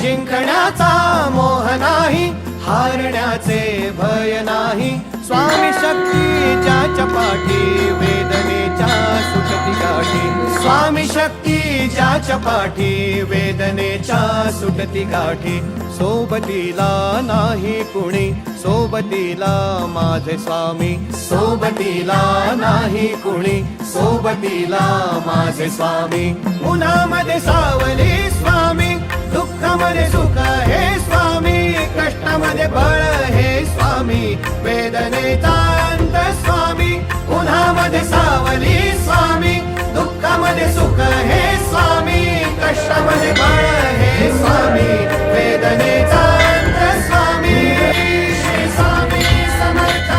जिंकण्याचा मोह नाही, हारण्याचे भय नाही. स्वामी शक्ती ज्याच्या पाठी, वेदनेच्या सुटती गाठी. स्वामी शक्ती ज्याच्या पाठी, वेदनेच्या सुटती गाठी. सोबतीला नाही कुणी, सोबतीला माझे स्वामी. सोबतीला नाही कुणी, सोबतीला माझे स्वामी. उन्हामध्ये सावली स्वामी, दुःखामध्ये सुख हे स्वामी. कष्टामध्ये बळ हे स्वामी, वेदनेचा अंत स्वामी. उन्हामध्ये सावली स्वामी, दुःखामध्ये सुख हे स्वामी. कष्टामध्ये बळ हे स्वामी, वेदनेचा अंत स्वामी. श्री स्वामी समर्थ,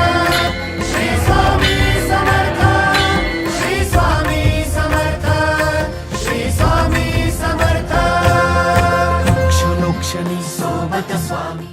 श्री स्वामी समर्थ, श्री स्वामी समर्थ, श्री स्वामी समर्थ. क्षणोक्षणी सोबत स्वामी.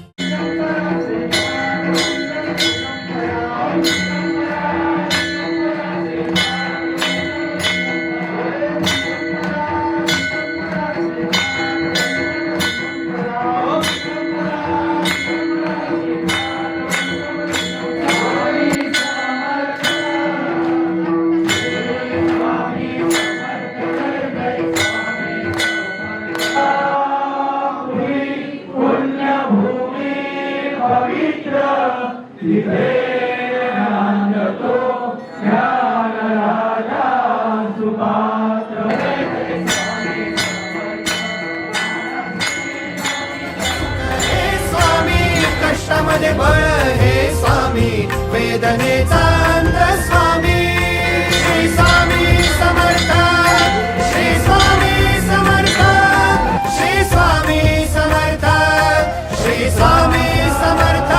कष्टामध्ये बळ हे स्वामी, वेदनेचा अंत स्वामी. श्री स्वामी समर्थ, श्री स्वामी समर्थ, श्री स्वामी समर्थ, श्री स्वामी समर्थ.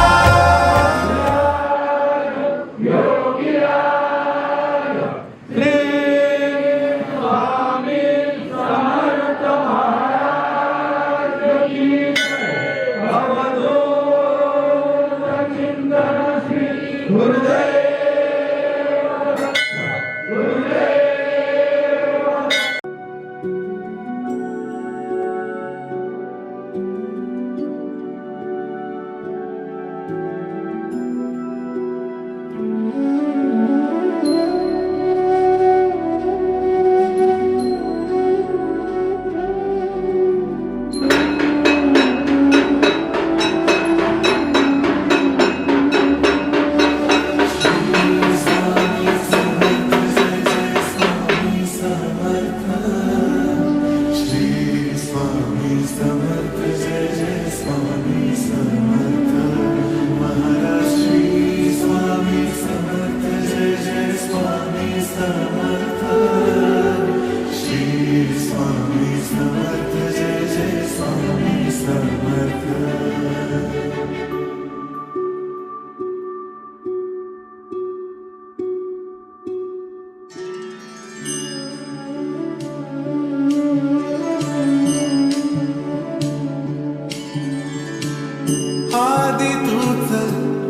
आदि तूच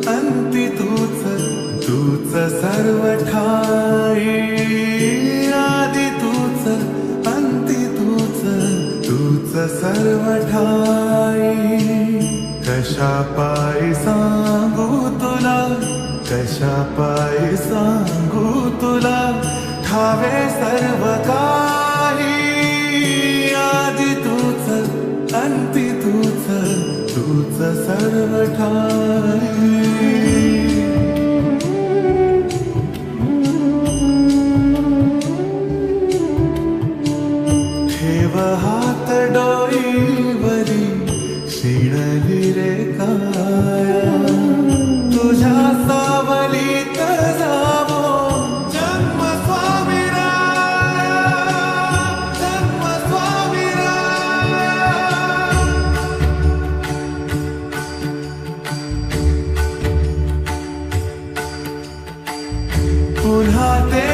अंती तूच, तूच सर्व ठाई. आदि तूच अंती तूच, तूच सर्व ठाई. कशा पायी सांगू तुला, कशा पायी सांगू तुला, ठावे सर्व काही. आदि तूच अंती तूच, तूच सर्व ठाई. ठेव हात डोईवरी, शिणली रे काया. तुझ्या सावलीत जावो जन्म स्वामी राया, जन्म स्वामी राया. पुन्हा ते